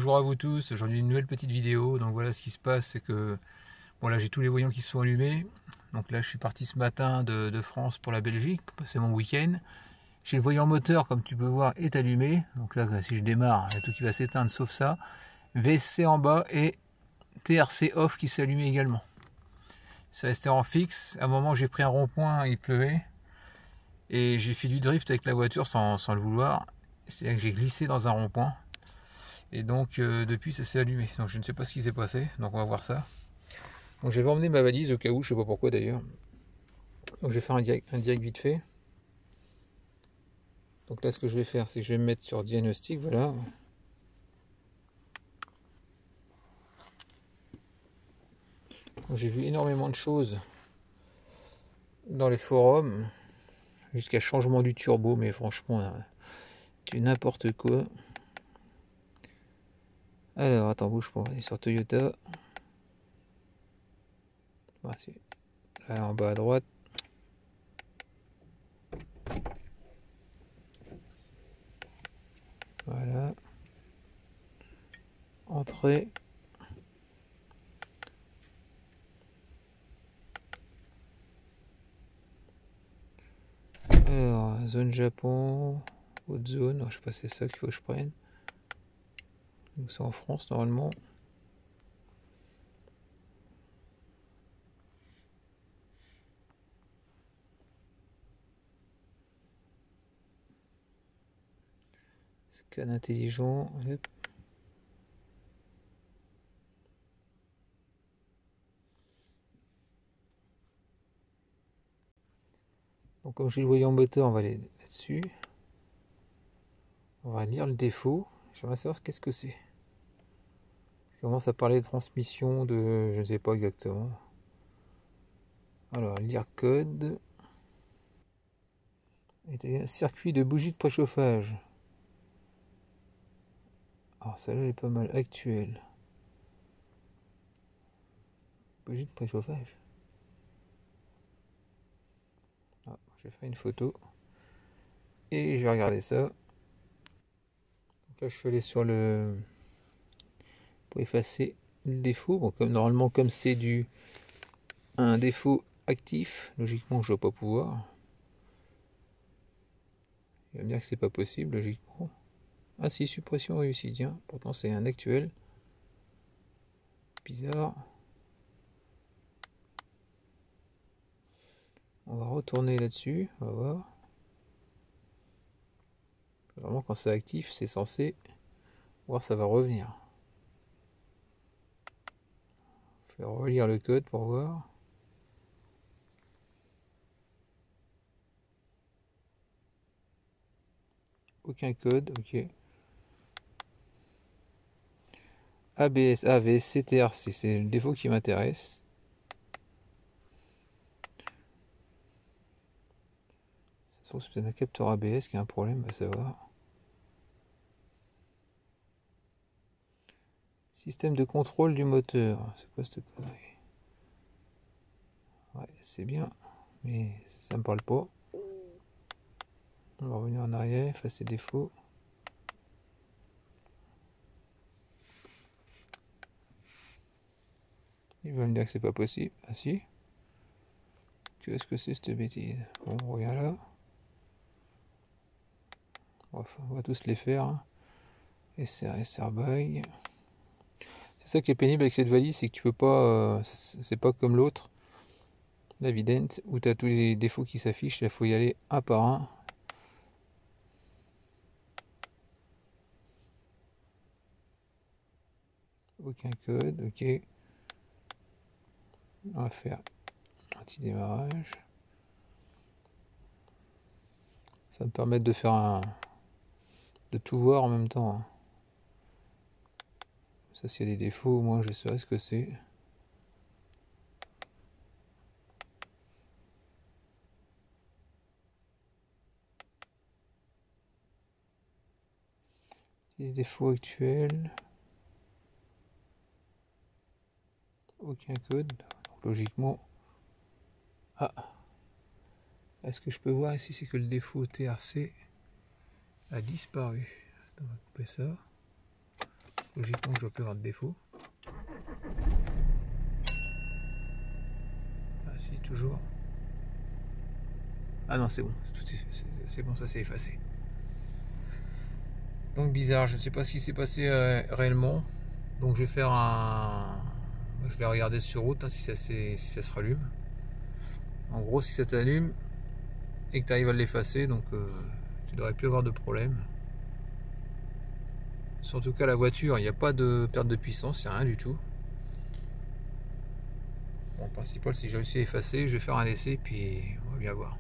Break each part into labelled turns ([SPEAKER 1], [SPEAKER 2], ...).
[SPEAKER 1] bonjour à vous tous. Aujourd'hui une nouvelle petite vidéo. Donc voilà, ce qui se passe, c'est que bon, là j'ai tous les voyants qui sont allumés. Donc là je suis parti ce matin de France pour la Belgique pour passer mon week-end. J'ai le voyant moteur, comme tu peux voir, est allumé. Donc là si je démarre, il y a tout qui va s'éteindre sauf ça. VSC en bas et TRC off qui s'est allumé également. Ça restait en fixe. À un moment j'ai pris un rond-point, il pleuvait. Et j'ai fait du drift avec la voiture sans le vouloir. C'est-à-dire que j'ai glissé dans un rond-point. Et donc depuis ça s'est allumé. Donc je ne sais pas ce qui s'est passé. Donc on va voir ça. Donc j'avais emmené ma valise au cas où, je sais pas pourquoi d'ailleurs. Donc je vais faire un direct vite fait. Donc là ce que je vais faire, c'est que je vais me mettre sur diagnostic, voilà. J'ai vu énormément de choses dans les forums, jusqu'à changement du turbo, mais franchement, c'est n'importe quoi. Alors attends, bouge pas, on est sur Toyota. Là en bas à droite. Voilà. Entrée. Alors, zone Japon, haute zone, je sais pas, c'est ça qu'il faut que je prenne. C'est en France normalement. Scan intelligent. Hop. Donc comme j'ai le voyant moteur, on va aller là-dessus. On va lire le défaut. J'aimerais savoir qu'est-ce que c'est. Ça commence à parler de transmission de... je ne sais pas exactement. Alors, lire code. Et un circuit de bougie de préchauffage. Alors celle-là elle est pas mal. Actuelle. Bougie de préchauffage. Ah, j'ai fait une photo. Et je vais regarder ça. Donc là je suis allé sur le... pour effacer le défaut. Bon, comme normalement comme c'est un défaut actif, logiquement je ne dois pas pouvoir. Il va me dire que c'est pas possible, logiquement. Ah si, suppression réussie, tiens. Pourtant c'est un actuel. Bizarre. On va retourner là-dessus, on va voir. Vraiment quand c'est actif, c'est censé voir ça va revenir. Je vais relire le code pour voir. Aucun code, ok. ABS, AVS, CTRC, c'est le défaut qui m'intéresse. Ça se trouve c'est peut-être un capteur ABS qui a un problème, on va savoir. Système de contrôle du moteur. C'est quoi cette connerie? Ouais, c'est bien, mais ça me parle pas. On va revenir en arrière, effacer défaut. Il va me dire que c'est pas possible. Ah si. Qu'est-ce que c'est cette bêtise? Bon, on revient là. On va tous les faire. Hein. SR by. C'est ça qui est pénible avec cette valise, c'est que tu peux pas. C'est pas comme l'autre, la Vident, où tu as tous les défauts qui s'affichent. Il faut y aller un par un. Aucun code, ok. On va faire un petit démarrage. Ça me permet de faire de tout voir en même temps. Hein. Ça, s'il y a des défauts, moi je saurais ce que c'est. Les défauts actuels. Aucun code. Donc, logiquement. Ah. Est-ce que je peux voir ici, c'est que le défaut TRC a disparu. On va couper ça. Logiquement, je dois plus avoir de défaut. Ah si, toujours. Ah non, c'est bon. C'est bon, ça s'est effacé. Donc bizarre, je ne sais pas ce qui s'est passé réellement. Donc je vais faire un... Je vais regarder sur route hein, si ça se rallume. En gros, si ça t'allume et que tu arrives à l'effacer, donc tu devrais plus avoir de problème. Surtout qu'à la voiture, il n'y a pas de perte de puissance, il n'y a rien du tout. Bon, le principal, c'est que j'ai réussi à effacer. Je vais faire un essai, puis on va bien voir.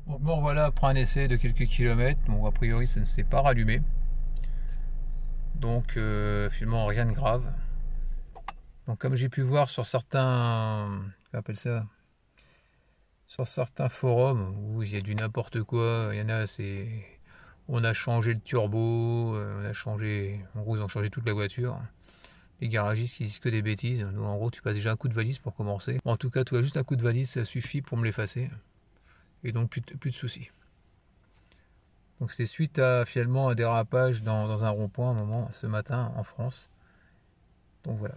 [SPEAKER 1] Bon, voilà, après un essai de quelques kilomètres, bon, a priori, ça ne s'est pas rallumé. Donc, finalement, rien de grave. Donc, comme j'ai pu voir sur certains, qu'on appelle ça, sur certains forums où il y a du n'importe quoi, il y en a, c'est, on a changé le turbo, on a changé, en gros, ils ont changé toute la voiture. Les garagistes qui disent que des bêtises. Donc, en gros, tu passes déjà un coup de valise pour commencer. Bon, en tout cas, toi, juste un coup de valise, ça suffit pour me l'effacer. Et donc, plus de soucis. Donc, c'est suite à finalement un dérapage dans un rond-point un moment, ce matin, en France. Donc, voilà.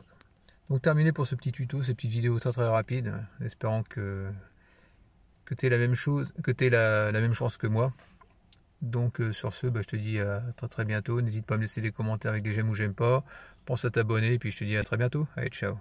[SPEAKER 1] Donc, terminé pour ce petit tuto, cette petite vidéo très très rapide. Espérant que tu aies la même chose, que tu aies la même chance que moi. Donc, sur ce, je te dis à très très bientôt. N'hésite pas à me laisser des commentaires avec des j'aime ou j'aime pas. Pense à t'abonner, et puis je te dis à très bientôt. Allez, ciao.